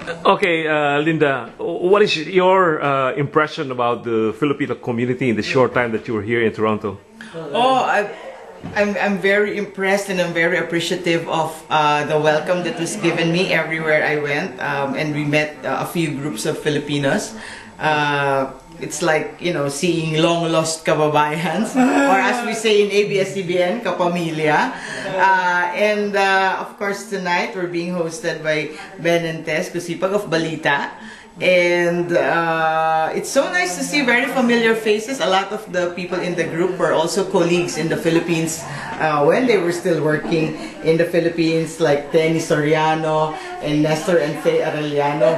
Okay, Lynda, what is your impression about the Filipino community in the short time that you were here in Toronto? Oh, I'm very impressed and I'm very appreciative of the welcome that was given me everywhere I went, and we met a few groups of Filipinos. It's like, you know, seeing long lost kababayans, or as we say in ABS-CBN, kapamilya. And of course tonight we're being hosted by Ben and Tess Kusipag of Balita. And it's so nice to see very familiar faces. A lot of the people in the group were also colleagues in the Philippines when they were still working in the Philippines, like Tenny Soriano and Nestor and Faye Arellano,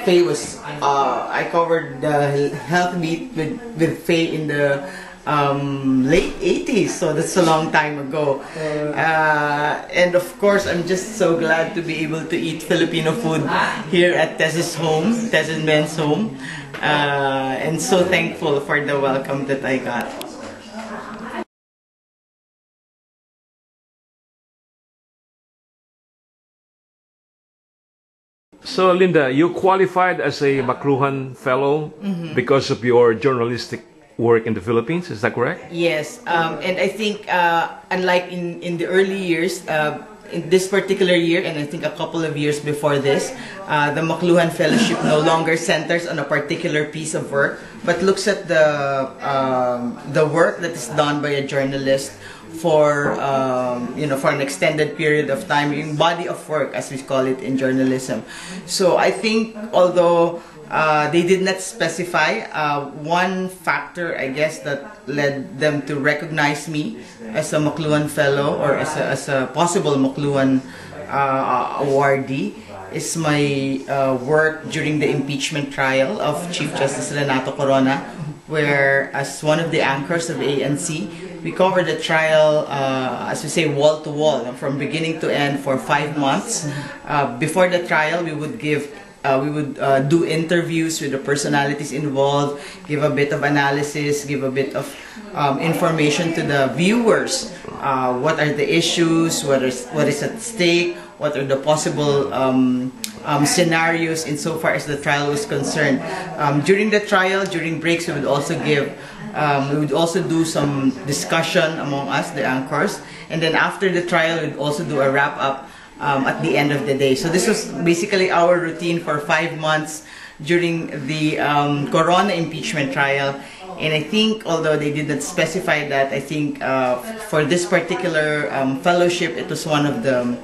Faye was, I covered the health beat with Faye in the late 80s, so that's a long time ago. And of course, I'm just so glad to be able to eat Filipino food here at Tess's home, Tess and Ben's home, and so thankful for the welcome that I got. So, Lynda, you qualified as a McLuhan Fellow because of your journalistic work in the Philippines, is that correct? Yes, and I think unlike in the early years, in this particular year, and I think a couple of years before this, the McLuhan Fellowship no longer centers on a particular piece of work, but looks at the work that is done by a journalist for for an extended period of time, in body of work, as we call it in journalism. So I think, although they did not specify, one factor, I guess, that led them to recognize me as a McLuhan Fellow, or as a possible McLuhan awardee, is my work during the impeachment trial of Chief Justice Renato Corona, where, as one of the anchors of ANC, we covered the trial, as we say, wall to wall, from beginning to end for 5 months. Before the trial, we would do interviews with the personalities involved, give a bit of analysis, give a bit of information to the viewers. What are the issues? What is at stake? What are the possible scenarios insofar as the trial was concerned? During the trial, during breaks, we would also do some discussion among us, the anchors, and then after the trial, we'd also do a wrap up at the end of the day. So this was basically our routine for 5 months during the Corona impeachment trial. And I think, although they didn't specify that, I think for this particular fellowship, it was one of the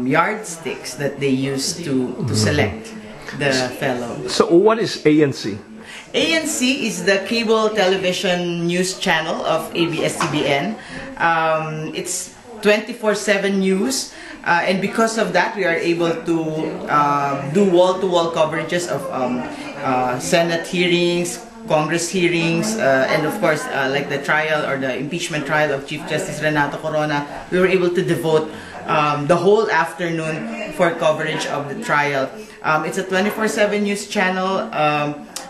yardsticks that they used to select the fellow. So what is ANC? ANC is the cable television news channel of ABS-CBN. It's 24/7 news. And because of that, we are able to do wall-to-wall coverages of Senate hearings, Congress hearings, and of course, like the trial or the impeachment trial of Chief Justice Renato Corona, we were able to devote the whole afternoon for coverage of the trial. It's a 24/7 news channel,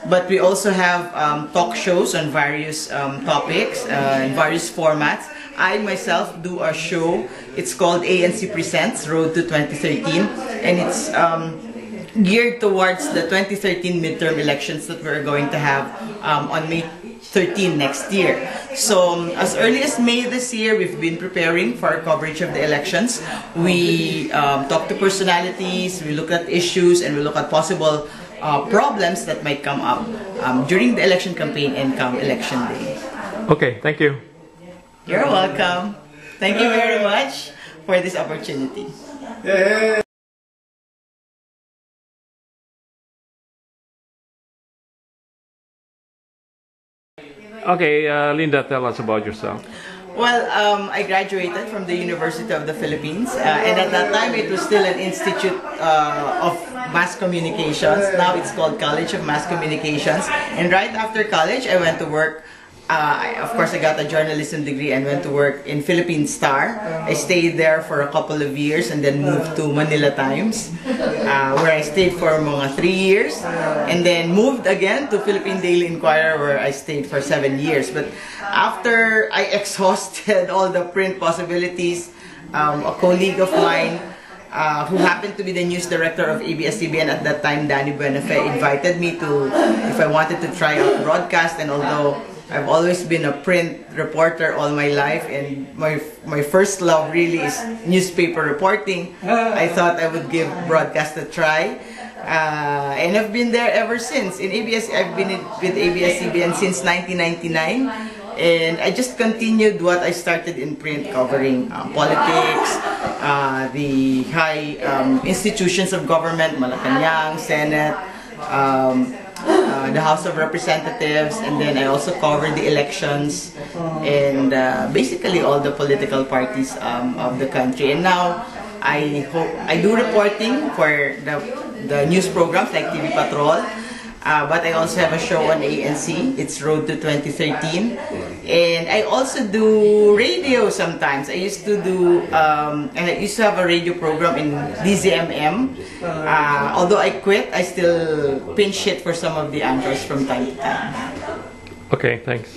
but we also have talk shows on various topics in various formats. I myself do a show. It's called ANC Presents Road to 2013, and it's geared towards the 2013 midterm elections that we're going to have on May 13 next year. So as early as May this year, we've been preparing for our coverage of the elections. We talk to personalities, we look at issues, and we look at possible problems that might come up during the election campaign and come election day. Okay, thank you. You're welcome. Thank you very much for this opportunity. Okay, Lynda, tell us about yourself. Well, I graduated from the University of the Philippines, and at that time it was still an Institute of Mass Communications. Now it's called College of Mass Communications. And right after college, I went to work. Of course, I got a journalism degree and went to work in Philippine Star. I stayed there for a couple of years and then moved to Manila Times, where I stayed for mga 3 years, and then moved again to Philippine Daily Inquirer, where I stayed for 7 years. But after I exhausted all the print possibilities, a colleague of mine who happened to be the news director of ABS-CBN at that time, Danny Buenafe, invited me to, if I wanted to try out broadcast. And although I've always been a print reporter all my life, and my first love really is newspaper reporting, I thought I would give broadcast a try. And I've been there ever since. I've been with ABS-CBN since 1999, and I just continued what I started in print, covering politics, the high institutions of government, Malacanang, Senate, the House of Representatives, and then I also covered the elections and basically all the political parties of the country. And now I do reporting for the news programs like TV Patrol, but I also have a show on ANC. It's Road to 2013, and I also do radio sometimes. I used to have a radio program in DZMM. Although I quit, I still pinch hit for some of the anchors from time to time. Okay, thanks.